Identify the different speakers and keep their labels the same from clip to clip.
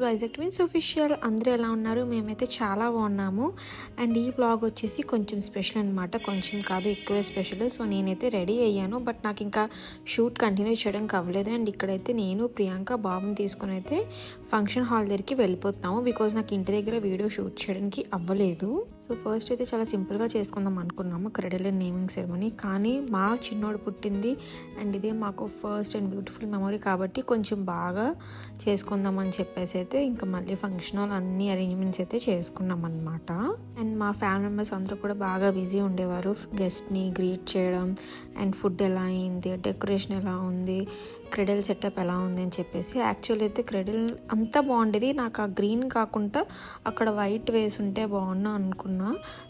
Speaker 1: Vizag twins official. అందరూ ఎలా ఉన్నారు? మేమైతే చాలా బాగున్నాము. అండ్ ఈ వ్లాగ్ వచ్చేసి కొంచెం స్పెషల్ అనమాట. కొంచెం కాదు, ఎక్కువే స్పెషల్. సో నేనైతే రెడీ అయ్యాను, బట్ నాకు ఇంకా షూట్ కంటిన్యూ చేయడానికి అవ్వలేదు. అండ్ ఇక్కడైతే నేను ప్రియాంక బాబుని తీసుకుని అయితే ఫంక్షన్ హాల్ దగ్గరికి వెళ్ళిపోతున్నాము, బికాజ్ నాకు ఇంటి దగ్గర వీడియో షూట్ చేయడానికి అవ్వలేదు. సో ఫస్ట్ అయితే చాలా సింపుల్గా చేసుకుందాం అనుకున్నాము, క్రెడిల్ అండ్ నేమింగ్ సెరమనీ. కానీ మా చిన్నోడు పుట్టింది అండ్ ఇదే మాకు ఫస్ట్ అండ్ బ్యూటిఫుల్ మెమొరీ కాబట్టి కొంచెం బాగా చేసుకుందాం అని చెప్పేసి అయితే ఇంకా మళ్ళీ ఫంక్షన్ హాల్ అన్ని అరేంజ్మెంట్స్ అయితే చేసుకున్నాం అనమాట. అండ్ మా ఫ్యామిలీ మెంబర్స్ అందరూ కూడా బాగా బిజీ ఉండేవారు, గెస్ట్ని గ్రీట్ చేయడం అండ్ ఫుడ్ ఎలా అయింది, డెకరేషన్ ఎలా ఉంది, క్రెడిల్ సెటప్ ఎలా ఉంది అని చెప్పేసి. యాక్చువల్ అయితే క్రెడిల్ అంతా బాగుండేది, నాకు ఆ గ్రీన్ కాకుండా అక్కడ వైట్ వేసి ఉంటే బాగున్నా అనుకున్నా.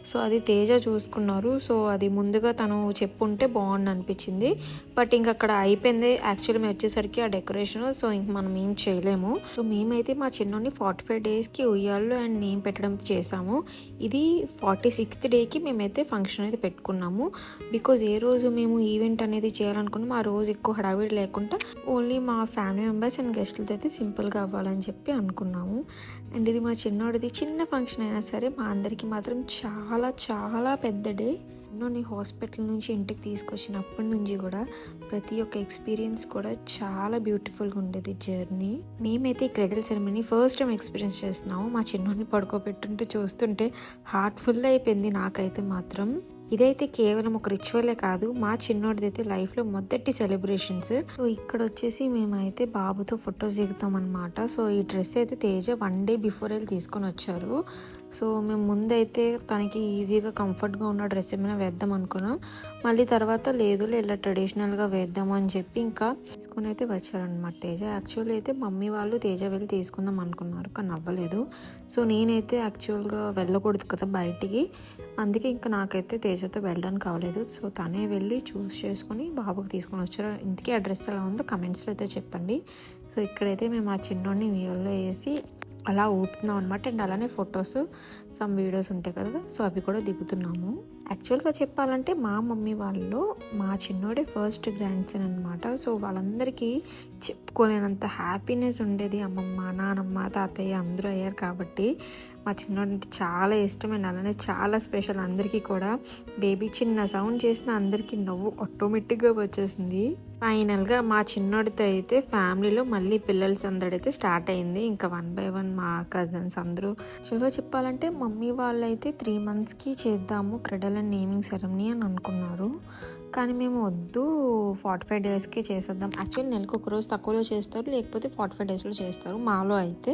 Speaker 1: సో అది తేజ చూసుకున్నారు, సో అది ముందుగా తను చెప్పుంటే బాగుండు అనిపించింది. బట్ ఇంక అక్కడ అయిపోయింది యాక్చువల్లీ మేము వచ్చేసరికి ఆ డెకరేషన్. సో ఇంక మనం ఏం చేయలేము. సో మేమైతే మా చిన్నోని 45 డేస్కి ఉయ్యాల్లో అండ్ నేమ్ పెట్టడం చేసాము. ఇది 46th డేకి మేమైతే ఫంక్షన్ అయితే పెట్టుకున్నాము, బికాజ్ ఏ రోజు మేము ఈవెంట్ అనేది చేయాలనుకున్నాము ఆ రోజు ఎక్కువ హడావిడి లేకుండా ఓన్లీ మా ఫ్యామిలీ మెంబర్స్ అండ్ గెస్టులతో అయితే సింపుల్గా అవ్వాలని చెప్పి అనుకున్నాము. అండ్ ఇది మా చిన్నోడిది చిన్న ఫంక్షన్ అయినా సరే మా అందరికీ మాత్రం చాలా చాలా పెద్ద డే. నీ హాస్పిటల్ నుంచి ఇంటికి తీసుకొచ్చినప్పటి నుంచి కూడా ప్రతి ఒక్క ఎక్స్పీరియన్స్ కూడా చాలా బ్యూటిఫుల్గా ఉండేది జర్నీ. మేమైతే ఈ cradle ceremony first time experience చేస్తున్నాము. మా చిన్నోడిని పడుకోబెట్టుంటే చూస్తుంటే హార్ట్ ఫుల్ అయిపోయింది నాకైతే మాత్రం. ఇదైతే కేవలం ఒక రిచువలే కాదు, మా చిన్నోడిదైతే లైఫ్లో మొదటి సెలబ్రేషన్స్. సో ఇక్కడ వచ్చేసి మేమైతే బాబుతో ఫొటోస్ దిగుతాం అనమాట. సో ఈ డ్రెస్ అయితే తేజ 1 day బిఫోర్ వెళ్ళి తీసుకొని వచ్చారు. సో మేము ముందైతే తనకి ఈజీగా కంఫర్ట్గా ఉన్న డ్రెస్ ఏమైనా వేద్దాం అనుకున్నాం, మళ్ళీ తర్వాత లేదు ఇలా ట్రెడిషనల్గా వేద్దాము అని చెప్పి ఇంకా తీసుకుని అయితే వచ్చారనమాట తేజ. యాక్చువల్లీ అయితే మమ్మీ వాళ్ళు తేజ వెళ్ళి తీసుకుందాం అనుకున్నారు కానీ అవ్వలేదు. సో నేనైతే యాక్చువల్గా వెళ్ళకూడదు కదా బయటికి, అందుకే ఇంకా నాకైతే తేజతో వెళ్ళడానికి అవ్వలేదు. సో తనే వెళ్ళి చూస్ చేసుకొని బాబుకి తీసుకొని వచ్చారు. ఇంతకీ ఆ డ్రెస్ ఎలా ఉందో కమెంట్స్లో అయితే చెప్పండి. సో ఇక్కడైతే మేము ఆ చిన్నోడిని వీడియోలో వేసి అలా ఊపుతున్నాం అనమాట. అండ్ అలానే ఫొటోస్ సమ్ వీడియోస్ ఉంటాయి కదా, సో అవి కూడా దిగుతున్నాము. యాక్చువల్గా చెప్పాలంటే మా మమ్మీ వాళ్ళు మా చిన్నోడే ఫస్ట్ గ్రాండ్ సన్ అనమాట. సో వాళ్ళందరికీ చెప్పుకోలేనంత హ్యాపీనెస్ ఉండేది. అమ్మమ్మ, నానమ్మ, తాతయ్య అందరూ అయ్యారు కాబట్టి మా చిన్నోడంటే చాలా ఇష్టం. అండ్ అలానే చాలా స్పెషల్ అందరికీ కూడా. బేబీ చిన్న సౌండ్ చేసిన అందరికీ నవ్వు ఆటోమేటిక్గా వచ్చేసింది. ఫైనల్గా మా చిన్నోడితో అయితే ఫ్యామిలీలో మళ్ళీ పిల్లల సందడైతే స్టార్ట్ అయింది. ఇంకా 1 by 1 మా కజిన్స్ అందరూ. యాక్చువల్గా చెప్పాలంటే మమ్మీ వాళ్ళైతే 3 monthsకి చేద్దాము క్రెడిల్ అండ్ నేమింగ్ సెరమనీ అని అనుకున్నారు, కానీ మేము వద్దు 45 daysకి చేసేద్దాం. యాక్చువల్లీ నెలకు ఒక రోజు తక్కువలో చేస్తారు, లేకపోతే 45 daysలో చేస్తారు మాలో అయితే.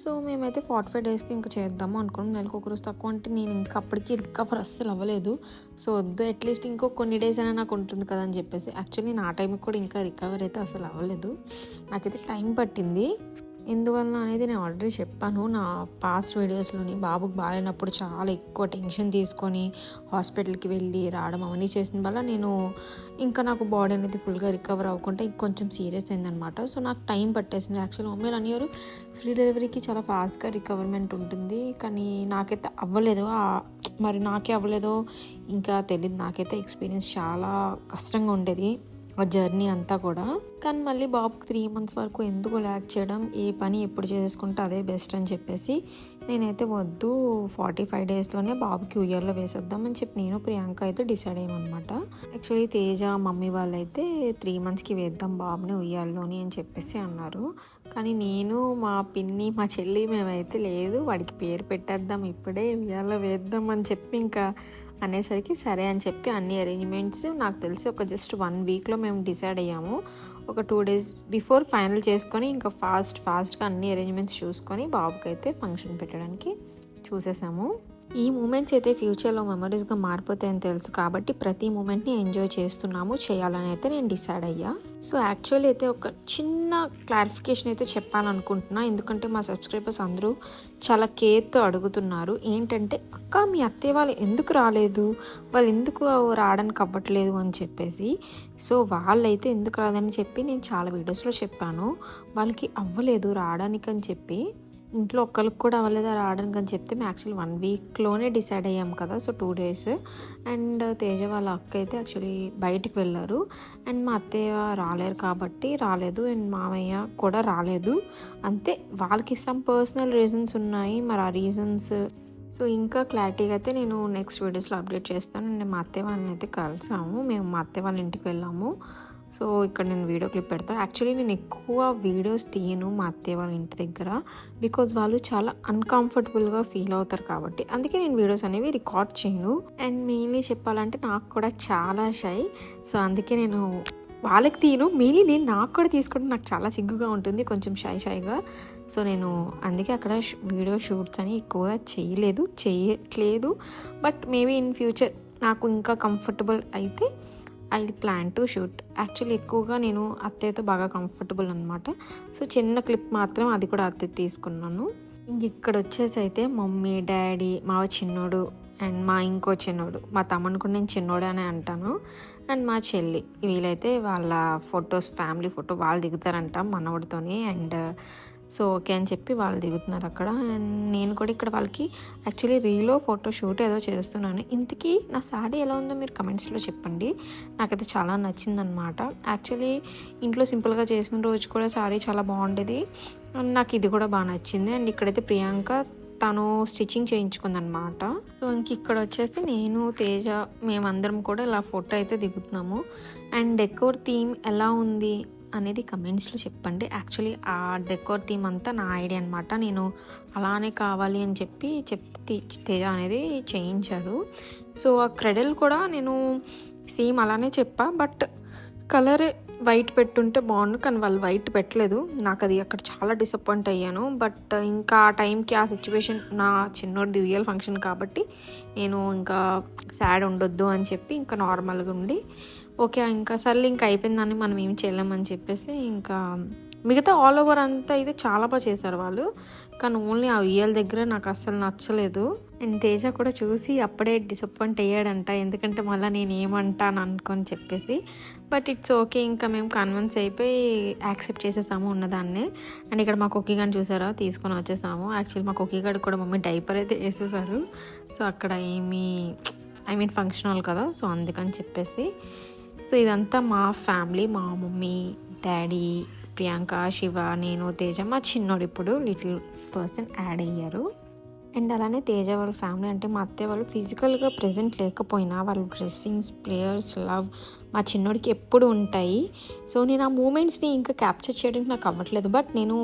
Speaker 1: సో మేమైతే 45 daysకి ఇంకా చేద్దాము అనుకున్నాం. నెలకు ఒక రోజు తక్కువ అంటే నేను ఇంకా అప్పటికి రికవర్ అస్సలు అవ్వలేదు. సో వద్దు, అట్లీస్ట్ ఇంకో కొన్ని డేస్ అయినా నాకు ఉంటుంది కదా అని చెప్పేసి. యాక్చువల్లీ నా టైంకి కూడా ఇంకా రికవర్ అయితే అసలు అవ్వలేదు, నాకైతే టైం పట్టింది. ఎందువల్ల అనేది నేను ఆల్రెడీ చెప్పాను నా పాస్ట్ వీడియోస్లోని. బాబుకి బాగాలేనప్పుడు చాలా ఎక్కువ టెన్షన్ తీసుకొని హాస్పిటల్కి వెళ్ళి రావడం అవన్నీ చేసిన వల్ల నేను ఇంకా నాకు బాడీ అనేది ఫుల్గా రికవర్ అవ్వకుండా ఇంకొంచెం సీరియస్ అయిందనమాట. సో నాకు టైం పట్టేసింది. యాక్చువల్లీ మమ్మీలు అనేవారు ఫ్రీ డెలివరీకి చాలా ఫాస్ట్గా రికవర్మెంట్ ఉంటుంది, కానీ నాకైతే అవ్వలేదు. మరి నాకే అవ్వలేదో ఇంకా తెలియదు. నాకైతే ఎక్స్పీరియన్స్ చాలా కష్టంగా ఉండేది ఆ జర్నీ అంతా కూడా. కానీ మళ్ళీ బాబుకి 3 months వరకు ఎందుకు ల్యాక్ చేయడం, ఏ పని ఎప్పుడు చేసుకుంటే అదే బెస్ట్ అని చెప్పేసి నేనైతే వద్దు 45 daysలోనే బాబుకి ఉయ్యాల్లో వేసేద్దామని చెప్పి నేను ప్రియాంక అయితే డిసైడ్ అయ్యామన్నమాట. యాక్చువల్లీ తేజ మమ్మీ వాళ్ళైతే 3 monthsకి వేద్దాం బాబుని ఉయ్యాల్లోని అని చెప్పేసి అన్నారు. కానీ నేను, మా పిన్ని, మా చెల్లి మేమైతే లేదు వాడికి పేరు పెట్టేద్దాం ఇప్పుడే ఉయ్యాల్లో వేద్దాం అని చెప్పి ఇంకా అనేసరికి సరే అని చెప్పి అన్ని అరేంజ్మెంట్స్ నాకు తెలిసి ఒక జస్ట్ 1 weekలో మేము డిసైడ్ అయ్యాము. ఒక 2 days బిఫోర్ ఫైనల్ చేసుకొని ఇంకా ఫాస్ట్గా అన్ని అరేంజ్మెంట్స్ చూసుకొని బాబుకి అయితే ఫంక్షన్ పెట్టడానికి చూసేసాము. ఈ మూమెంట్స్ అయితే ఫ్యూచర్లో మెమరీస్గా మారిపోతాయని తెలుసు కాబట్టి ప్రతి మూమెంట్ని ఎంజాయ్ చేయాలని అయితే నేను డిసైడ్ అయ్యా. సో యాక్చువల్లీ అయితే ఒక చిన్న క్లారిఫికేషన్ అయితే చెప్పాలనుకుంటున్నా, ఎందుకంటే మా సబ్స్క్రైబర్స్ అందరూ చాలా కేర్తో అడుగుతున్నారు. ఏంటంటే అక్క మీ అత్తయ్య వాళ్ళు ఎందుకు రాలేదు, వాళ్ళు ఎందుకు రావడానికి అవ్వట్లేదు అని చెప్పేసి. సో వాళ్ళైతే ఎందుకు రాదని చెప్పి నేను చాలా వీడియోస్లో చెప్పాను, వాళ్ళకి అవ్వలేదు రావడానికి అని చెప్పి. ఇంట్లో ఒక్కరికి కూడా అవ్వలేదు రావడానికి అని చెప్తే మేము యాక్చువల్లీ 1 వీక్లోనే డిసైడ్ అయ్యాం కదా. So 2 days. అండ్ తేజ వాళ్ళ అక్క అయితే యాక్చువల్లీ బయటికి వెళ్ళారు. అండ్ మా అత్తయ్య రాలేరు కాబట్టి రాలేదు. అండ్ మామయ్య కూడా రాలేదు. అంతే, వాళ్ళకి సమ్ పర్సనల్ రీజన్స్ ఉన్నాయి. మరి ఆ రీజన్స్ సో ఇంకా క్లారిటీగా అయితే నేను నెక్స్ట్ వీడియోస్లో అప్డేట్ చేస్తాను. నేను మా అత్తయ్య వాళ్ళని అయితే కలిసాము. మేము మా అత్తయ్య వాళ్ళ ఇంటికి వెళ్ళాము. సో ఇక్కడ నేను వీడియో క్లిప్ పెడతాను. యాక్చువల్లీ నేను ఎక్కువ వీడియోస్ తీయను మా అత్తయ్య వాళ్ళ ఇంటి దగ్గర, బికాజ్ వాళ్ళు చాలా అన్కంఫర్టబుల్గా ఫీల్ అవుతారు కాబట్టి. అందుకే నేను వీడియోస్ అనేవి రికార్డ్ చేయను. అండ్ మెయిన్లీ చెప్పాలంటే నాకు కూడా చాలా షై. సో అందుకే నేను వాళ్ళకి తీయను. మెయిన్లీ నేను నాకు కూడా తీసుకుంటే నాకు చాలా సిగ్గుగా ఉంటుంది, కొంచెం షైగా. సో నేను అందుకే అక్కడ వీడియో షూట్స్ అని ఎక్కువగా చేయట్లేదు. బట్ మేబీ ఇన్ ఫ్యూచర్ నాకు ఇంకా కంఫర్టబుల్ అయితే I plan to shoot. Actually ఎక్కువగా నేను అత్తయ్యతో బాగా కంఫర్టబుల్ అనమాట. సో చిన్న క్లిప్ మాత్రం అది కూడా అత్తయ్య తీసుకున్నాను. ఇంక ఇక్కడ వచ్చేసి అయితే మమ్మీ, డాడీ, మా చిన్నోడు అండ్ మా ఇంకో చిన్నోడు, మా తమ్ముడు కూడా నేను చిన్నోడే అనే అంటాను, అండ్ మా చెల్లి, వీళ్ళైతే వాళ్ళ ఫొటోస్, ఫ్యామిలీ ఫోటో వాళ్ళు దిగుతారంట మనవడితోని. అండ్ సో ఓకే అని చెప్పి వాళ్ళు దిగుతున్నారు అక్కడ. అండ్ నేను కూడా ఇక్కడ వాళ్ళకి యాక్చువల్లీ రీలో ఫోటో షూట్ ఏదో చేస్తున్నాను. ఇంతకీ నా శారీ ఎలా ఉందో మీరు కమెంట్స్లో చెప్పండి. నాకైతే చాలా నచ్చిందనమాట. యాక్చువల్లీ ఇంట్లో సింపుల్గా చేసిన రోజు కూడా శారీ చాలా బాగుండేది. నాకు ఇది కూడా బాగా నచ్చింది. అండ్ ఇక్కడైతే ప్రియాంక తను స్టిచ్చింగ్ చేయించుకుందనమాట. సో ఇంక ఇక్కడ వచ్చేసి నేను, తేజ, మేమందరం కూడా ఇలా ఫోటో అయితే దిగుతున్నాము. అండ్ డెకోర్ థీమ్ ఎలా ఉంది అనేది కమెంట్స్లో చెప్పండి. యాక్చువల్లీ ఆ డెకోర్ థీమ్ అంతా నా ఐడియా అనమాట. నేను అలానే కావాలి అని చెప్తే తేజ అనేది చేయించారు. సో ఆ క్రెడల్ కూడా నేను సేమ్ అలానే చెప్పా, బట్ కలర్ వైట్ పెట్టుంటే బాగుండు, కానీ వాళ్ళు వైట్ పెట్టలేదు. నాకు అది అక్కడ చాలా డిసప్పాయింట్ అయ్యాను. బట్ ఇంకా ఆ టైంకి ఆ సిచ్యువేషన్ నా చిన్నోడి రియల్ ఫంక్షన్ కాబట్టి నేను ఇంకా సాడ్ ఉండొద్దు అని చెప్పి ఇంకా నార్మల్గా ఉండి ఓకే ఇంకా సర్లే ఇంకా అయిపోయిందని మనం ఏం చేయలేమని చెప్పేసి ఇంకా మిగతా ఆల్ ఓవర్ అంతా అయితే చాలా బాగా చేశారు వాళ్ళు. కానీ ఓన్లీ ఆ ఉయ్యాల దగ్గర నాకు అస్సలు నచ్చలేదు. అండ్ తేజ కూడా చూసి అప్పుడే డిసప్పాయింట్ అయ్యాడంట, ఎందుకంటే మళ్ళీ నేను ఏమంటాను అనుకొని చెప్పేసి. బట్ ఇట్స్ ఓకే, ఇంకా మేము కన్విన్స్ అయిపోయి యాక్సెప్ట్ చేసేసాము ఉన్నదాన్ని. అండ్ ఇక్కడ మా కుక్కీగాని చూసారా తీసుకొని వచ్చేసాము. యాక్చువల్లీ మా కుక్కీగాడికి కూడా మమ్మీ డైపర్ అయితే వేసేసారు. సో అక్కడ ఫంక్షన్ హాల్ కదా, సో అందుకని చెప్పేసి. సో ఇదంతా మా ఫ్యామిలీ, మా మమ్మీ, డాడీ, ప్రియాంక, శివ, నేను, తేజ, మా చిన్నోడు ఇప్పుడు లిటిల్ పర్సన్ యాడ్ అయ్యారు. అండ్ అలానే తేజ వాళ్ళ ఫ్యామిలీ అంటే మా అత్తయ్య వాళ్ళు ఫిజికల్గా ప్రెజెంట్ లేకపోయినా వాళ్ళ డ్రెస్సింగ్స్, ప్లేయర్స్, లవ్ మా చిన్నోడికి ఎప్పుడు ఉంటాయి. సో నేను ఆ మూమెంట్స్ని ఇంకా క్యాప్చర్ చేయడానికి నాకు అవ్వట్లేదు. బట్ నేను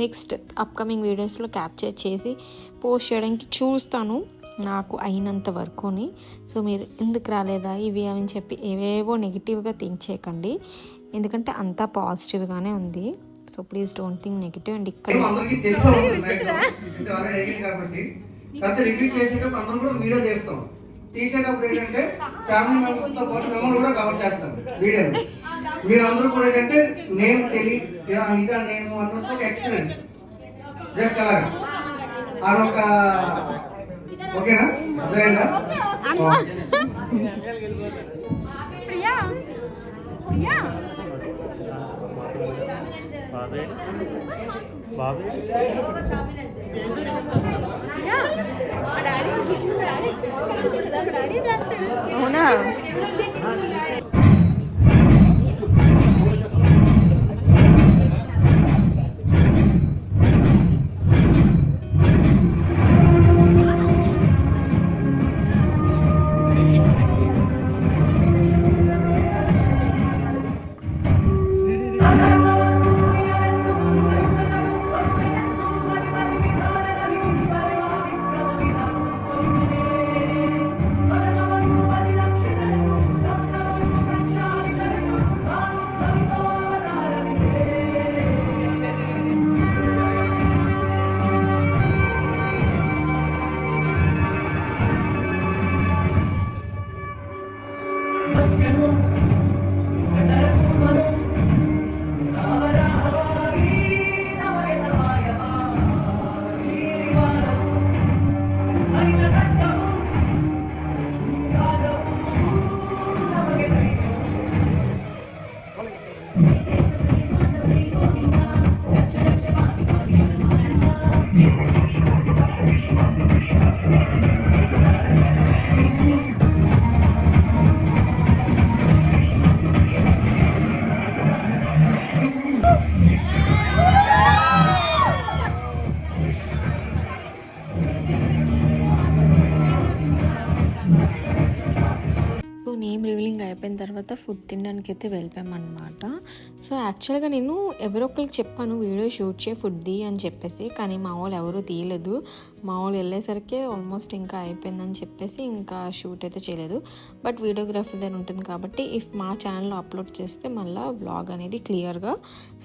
Speaker 1: నెక్స్ట్ అప్కమింగ్ వీడియోస్లో క్యాప్చర్ చేసి పోస్ట్ చేయడానికి చూస్తాను నాకు అయినంత వరకుని. సో మీరు ఎందుకు రాలేదా ఇవి అని చెప్పి ఏవేవో నెగిటివ్గా థింక్ చేయకండి, ఎందుకంటే అంతా పాజిటివ్గానే ఉంది. So please don't think negative. And ఇక్కడ
Speaker 2: తీసేటప్పుడు ఏంటంటే ఫ్యామిలీ మెంబర్స్తో పాటు మిమ్మల్ని కూడా కవర్ చేస్తాం వీడియోలో. మీరందరూ కూడా ఏంటంటే నేను ఇదా నేను అన్నట్టు ఎక్స్పీరియన్స్ జస్ట్ అలాగా అదొక ఓకేనా, అర్థమైందా?
Speaker 3: ప్రియా ప్రియా
Speaker 1: అవునా? సో నేమ్ రివీలింగ్ అయిపోయిన తర్వాత ఫుడ్ తినడానికి అయితే వెళ్ళిపోయామన్నమాట. సో యాక్చువల్గా నేను ఎవరో ఒకరికి చెప్పాను వీడియో షూట్ చేయ ఫుడ్ది అని చెప్పేసి, కానీ మా వాళ్ళు ఎవరూ తీయలేదు. మా వాళ్ళు వెళ్ళేసరికి ఆల్మోస్ట్ ఇంకా అయిపోయిందని చెప్పేసి ఇంకా షూట్ అయితే చేయలేదు. బట్ వీడియోగ్రఫీ దాని ఉంటుంది కాబట్టి ఇఫ్ మా ఛానల్లో అప్లోడ్ చేస్తే మళ్ళీ వ్లాగ్ అనేది క్లియర్గా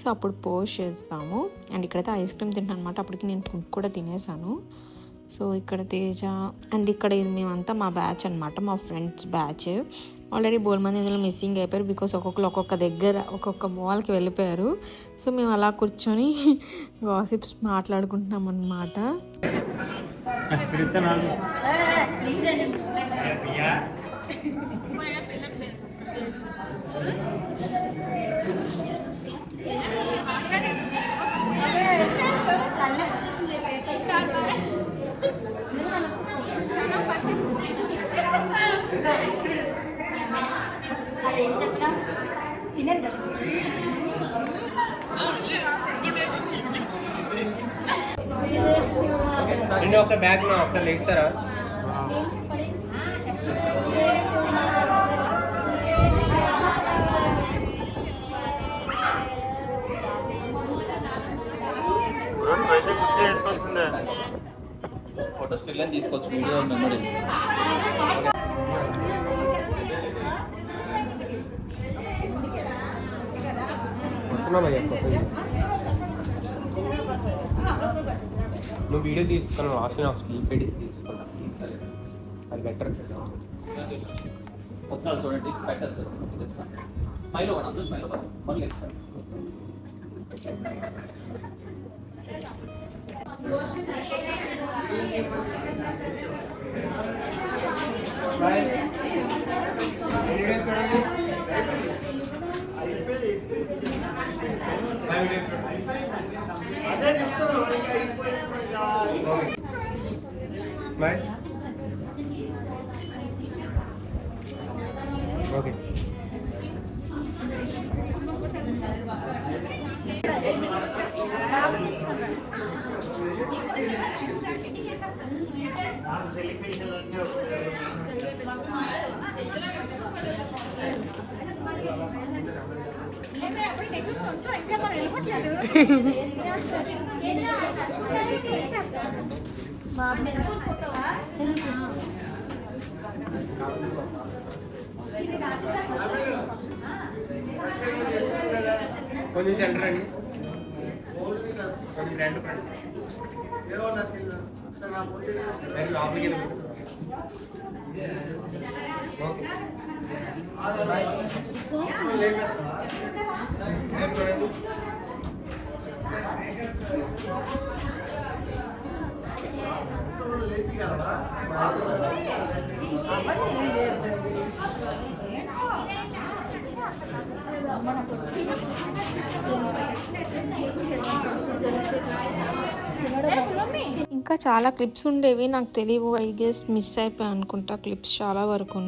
Speaker 1: సో అప్పుడు పోస్ట్ చేస్తాము. అండ్ ఇక్కడైతే ఐస్ క్రీమ్ తింటాను అనమాట. అప్పటికి నేను ఫుడ్ కూడా తినేసాను. సో ఇక్కడ తేజ అండ్ ఇక్కడ ఇది మేమంతా మా బ్యాచ్ అనమాట, మా ఫ్రెండ్స్ బ్యాచ్. ఆల్రెడీ బోల్ మంది ఇందులో మిస్సింగ్ అయిపోయారు బికాస్ ఒక్కొక్కరు ఒక్కొక్క దగ్గర ఒక్కొక్క మాల్కి వెళ్ళిపోయారు. సో మేము అలా కూర్చొని గాసిప్స్ మాట్లాడుకుంటున్నాం అన్నమాట.
Speaker 4: నిన్న ఒకసారి బ్యాగ్ ఒకసారి లేస్తారా? ఫోటో స్టిల్ అని తీసుకోవచ్చు, వీడియో మెమరీ. నువ్వు వీడియో తీసుకున్నావు, ఆశ స్లీప్ పెట్టి తీసుకున్నా, అది బెటర్. ఒకసారి చూడండి, బెటర్ సార్. స్మైల్ అవ్వండి, అందరూ స్మైల్ అవ్వాలి. మళ్ళీ ఓకే. కొంచెం సెంటర్ అండి, కొంచెం రెండు లోపలికి
Speaker 1: ఇంకా చాలా క్లిప్స్ ఉండేవి, నాకు తెలియవు. ఐ గెస్ మిస్ అయిపోయాయి అనుకుంటా క్లిప్స్ చాలా వరకు.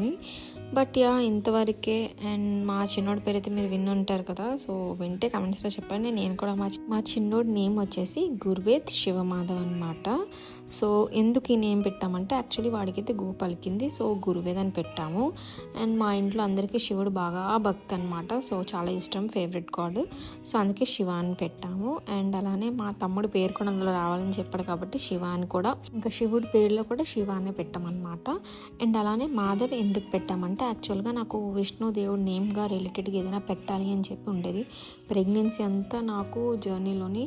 Speaker 1: బట్ యా ఇంతవరకే. అండ్ మా చిన్నోడి పేరు అయితే మీరు విని ఉంటారు కదా, సో వింటే కమెంట్స్లో చెప్పండి. నేను కూడా మా చిన్నోడి నేమ్ వచ్చేసి గుర్వేద్ శివమాధవ్ అనమాట. సో ఎందుకు ఈ నేమ్ పెట్టామంటే యాక్చువల్లీ వాడికైతే గో పలికింది, సో గురువేద్ అని పెట్టాము. అండ్ మా ఇంట్లో అందరికీ శివుడు బాగా భక్తి అనమాట, సో చాలా ఇష్టం, ఫేవరెట్ గాడ్. సో అందుకే శివ అని పెట్టాము. అండ్ అలానే మా తమ్ముడు పేరు కూడా అందులో రావాలని చెప్పాడు కాబట్టి శివ అని కూడా, ఇంకా శివుడి పేరులో కూడా శివ అనే పెట్టామన్నమాట. అండ్ అలానే మాధవ్ ఎందుకు పెట్టామంటే యాక్చువల్గా నాకు విష్ణు దేవుడు నేమ్గా రిలేటెడ్గా ఏదైనా పెట్టాలి అని చెప్పి ఉండేది. ప్రెగ్నెన్సీ అంతా నాకు జర్నీలోని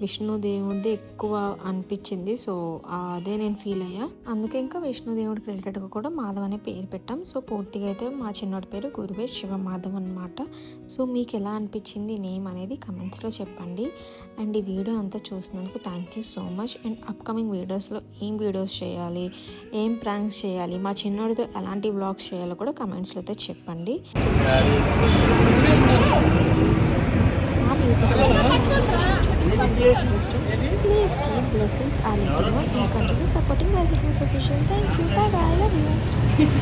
Speaker 1: విష్ణుదేవుడిది ఎక్కువ అనిపించింది, సో అదే నేను ఫీల్ అయ్యా. అందుకే ఇంకా విష్ణుదేవుడికి రిలేటెడ్గా కూడా మాధవ్ అనే పేరు పెట్టాం. సో పూర్తిగా అయితే మా చిన్నోడి పేరు గురువేద్ శివ మాధవ్ అనమాట. సో మీకు ఎలా అనిపించింది నేమ్ అనేది కమెంట్స్లో చెప్పండి. అండ్ ఈ వీడియో అంతా చూసినందుకు thank you so much. And upcoming వీడియోస్లో ఏం వీడియోస్ చేయాలి, ఏం ప్రాంక్స్ చేయాలి, మా చిన్నోడితో ఎలాంటి వ్లాగ్స్ చేయాలో కూడా కమెంట్స్లో అయితే చెప్పండి. Please keep blessings are letting and continue supporting Residence Official. Thank you. Bye bye. Love you.